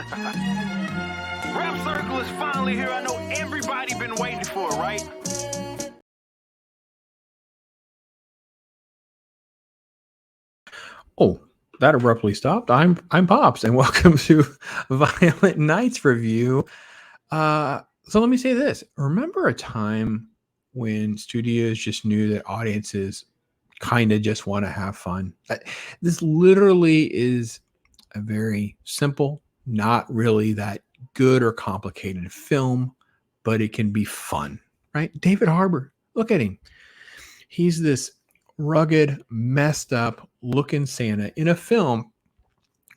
Rap Circle is finally here. I know everybody been waiting for it, right? Oh, that abruptly stopped. I'm Pops, and welcome to Violent Nights review. So let me say this: remember a time when studios just knew that audiences kind of just want to have fun? This literally is a very simple, not really that good or complicated film, but it can be fun, right? David Harbour, look at him. He's this rugged, messed up looking Santa in a film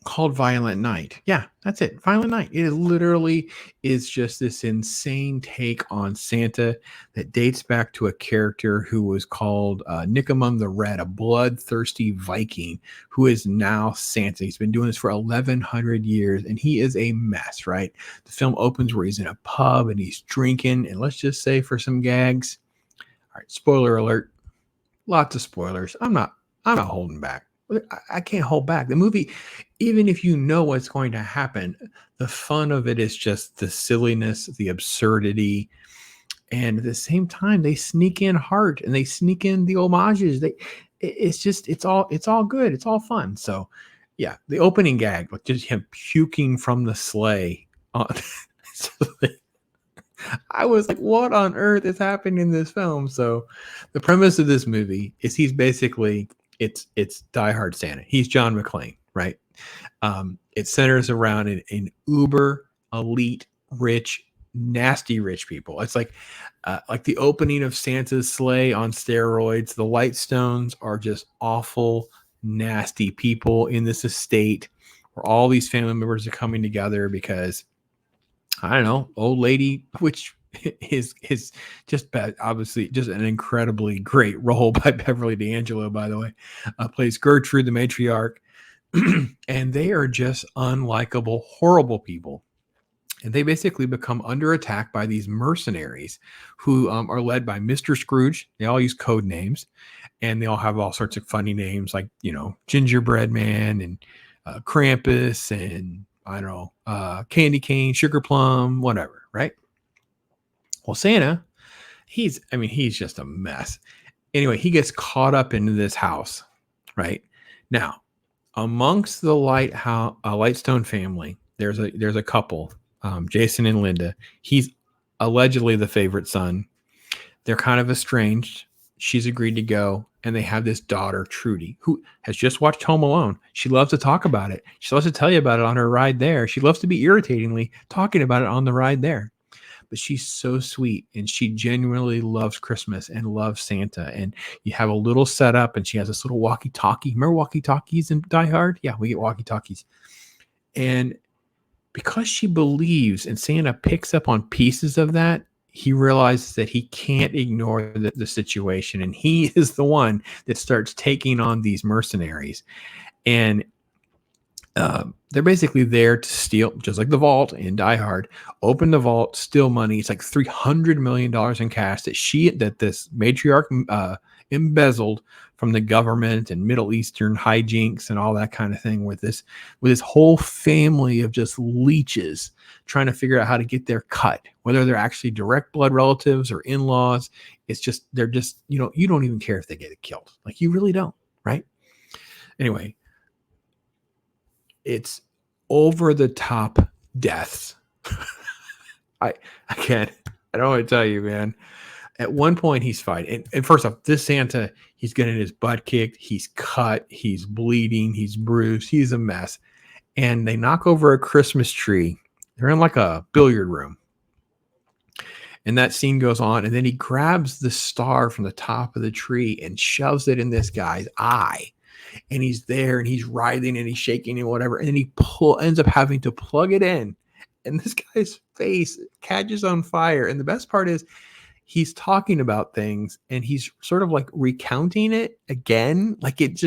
called Violent Night. Yeah, that's it. Violent Night. It literally is just this insane take on Santa that dates back to a character who was called Nicomum the Red, a bloodthirsty Viking who is now Santa. He's been doing this for 1100 years and he is a mess, right? The film opens where he's in a pub and he's drinking, and let's just say for some gags, all right, spoiler alert, lots of spoilers. I'm not holding back. I can't hold back. The movie, even if you know what's going to happen, the fun of it is just the silliness, the absurdity, and at the same time, they sneak in heart and they sneak in the homages. It's all good. It's all fun. So, yeah, the opening gag, like just him puking from the sleigh. So I was like, what on earth is happening in this film? So the premise of this movie is he's basically it's Die Hard Santa. He's John McClane, right? It centers around an uber elite, rich, nasty rich people. It's like the opening of Santa's sleigh on steroids. The Lightstones are just awful, nasty people in this estate where all these family members are coming together because I don't know, old lady, which is just bad. Obviously, just an incredibly great role by Beverly D'Angelo, by the way, plays Gertrude, the matriarch, and they are just unlikable, horrible people. And they basically become under attack by these mercenaries who are led by Mr. Scrooge. They all use code names, and they all have all sorts of funny names like, Gingerbread Man and Krampus and I don't know, candy cane, sugar plum, whatever, right? Well, Santa, he's just a mess. Anyway, he gets caught up into this house, right? Now, amongst the Lightstone family, there's a couple, Jason and Linda. He's allegedly the favorite son. They're kind of estranged. She's agreed to go, and they have this daughter, Trudy, who has just watched Home Alone. She loves to talk about it. She loves to tell you about it on her ride there. She loves to be irritatingly talking about it on the ride there. But she's so sweet, and she genuinely loves Christmas and loves Santa. And you have a little setup, and she has this little walkie-talkie. Remember walkie-talkies in Die Hard? Yeah, we get walkie-talkies. And because she believes and Santa picks up on pieces of that, he realizes that he can't ignore the situation. And he is the one that starts taking on these mercenaries. And they're basically there to steal, just like the vault in Die Hard, open the vault, steal money. It's like $300 million in cash that this matriarch embezzled from the government and Middle Eastern hijinks and all that kind of thing with this whole family of just leeches trying to figure out how to get their cut, whether they're actually direct blood relatives or in-laws. It's just, they're just, you don't even care if they get killed. Like, you really don't, right? Anyway, it's over the top deaths. I can't, I don't want to tell you, man. At one point he's fighting. And first off, this Santa, he's getting his butt kicked. He's cut. He's bleeding. He's bruised. He's a mess. And they knock over a Christmas tree. They're in like a billiard room. And that scene goes on. And then he grabs the star from the top of the tree and shoves it in this guy's eye. And he's there and he's writhing and he's shaking and whatever. And then he ends up having to plug it in. And this guy's face catches on fire. And the best part is, he's talking about things and he's sort of like recounting it again. Like it's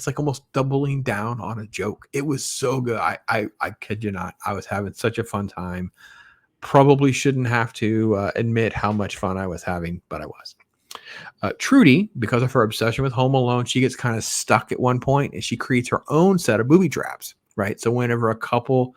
like almost doubling down on a joke. It was so good. I kid you not. I was having such a fun time. Probably shouldn't have to admit how much fun I was having, but I was. Trudy, because of her obsession with Home Alone, she gets kind of stuck at one point and she creates her own set of booby traps, right? So whenever a couple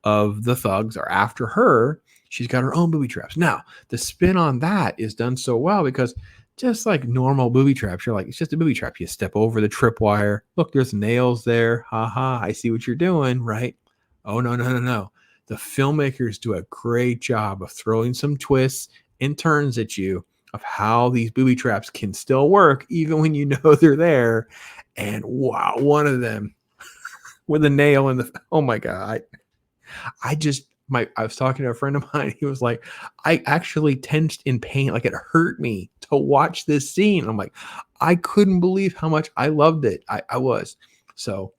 of the thugs are after her. She's got her own booby traps. Now, the spin on that is done so well because just like normal booby traps, you're like, it's just a booby trap. You step over the tripwire. Look, there's nails there. Ha ha. I see what you're doing, right? Oh, no, no, no, no. The filmmakers do a great job of throwing some twists and turns at you of how these booby traps can still work, even when you know they're there. And wow, one of them with a nail in the, oh my God. I was talking to a friend of mine. He was like, I actually tensed in pain. Like it hurt me to watch this scene. I'm like, I couldn't believe how much I loved it. I was. So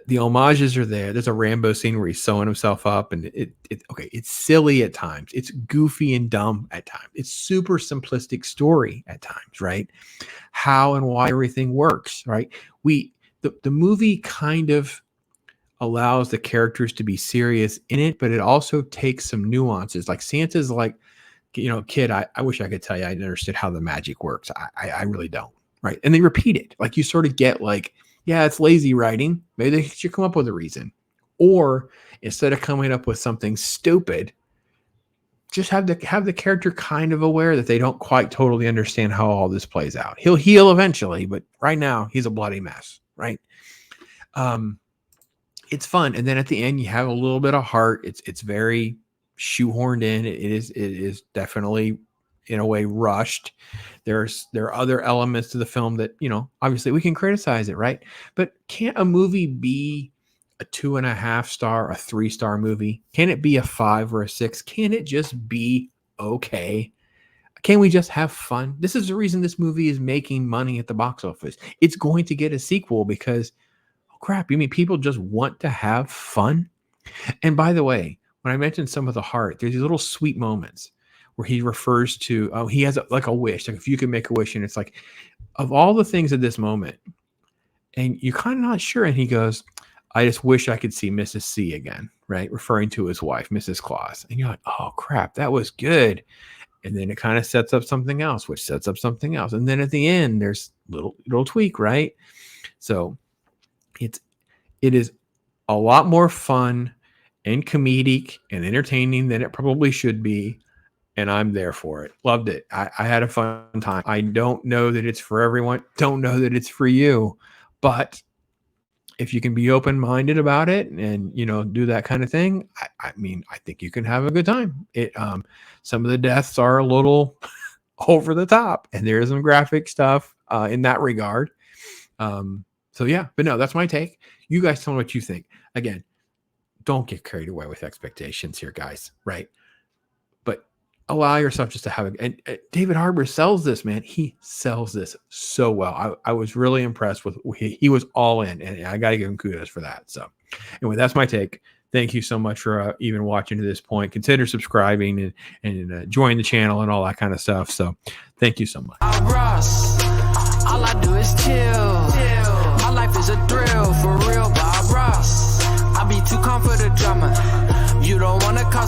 the homages are there. There's a Rambo scene where he's sewing himself up, and it's silly at times. It's goofy and dumb at times. It's super simplistic story at times, right? How and why everything works, right? The movie kind of allows the characters to be serious in it, but it also takes some nuances. Like Santa's like, kid, I wish I could tell you I understood how the magic works. I really don't, right? And they repeat it. Like you sort of get like, yeah, it's lazy writing. Maybe they should come up with a reason. Or instead of coming up with something stupid, just have the character kind of aware that they don't quite totally understand how all this plays out. He'll heal eventually, but right now he's a bloody mess, right? It's fun. And then at the end, you have a little bit of heart. It's very shoehorned in. It is definitely in a way rushed. There are other elements to the film that, obviously we can criticize it, right? But can't a movie be a 2.5 star, a 3-star movie? Can it be a 5 or a 6? Can it just be okay? Can we just have fun? This is the reason this movie is making money at the box office. It's going to get a sequel because, oh crap, you mean people just want to have fun? And by the way, when I mentioned some of the heart, there's these little sweet moments where he refers to, he has a wish, like if you could make a wish, and it's like, of all the things at this moment, and you're kind of not sure, and he goes, I just wish I could see Mrs. C again, right? Referring to his wife, Mrs. Claus. And you're like, oh crap, that was good. And then it kind of sets up something else, which sets up something else. And then at the end, there's little tweak, right? So it is a lot more fun and comedic and entertaining than it probably should be. And I'm there for it. Loved it. I had a fun time. I don't know that it's for everyone. Don't know that it's for you. But if you can be open-minded about it and, do that kind of thing, I mean, I think you can have a good time. Some of the deaths are a little over the top, and there is some graphic stuff in that regard. So yeah, but no, that's my take. You guys tell me what you think. Again, don't get carried away with expectations here, guys, right? But allow yourself just to have and David Harbour sells this, man. He sells this so well. I was really impressed with, he was all in, and I got to give him kudos for that. So anyway, that's my take. Thank you so much for even watching to this point. Consider subscribing and join the channel and all that kind of stuff. So thank you so much. All I do is chill.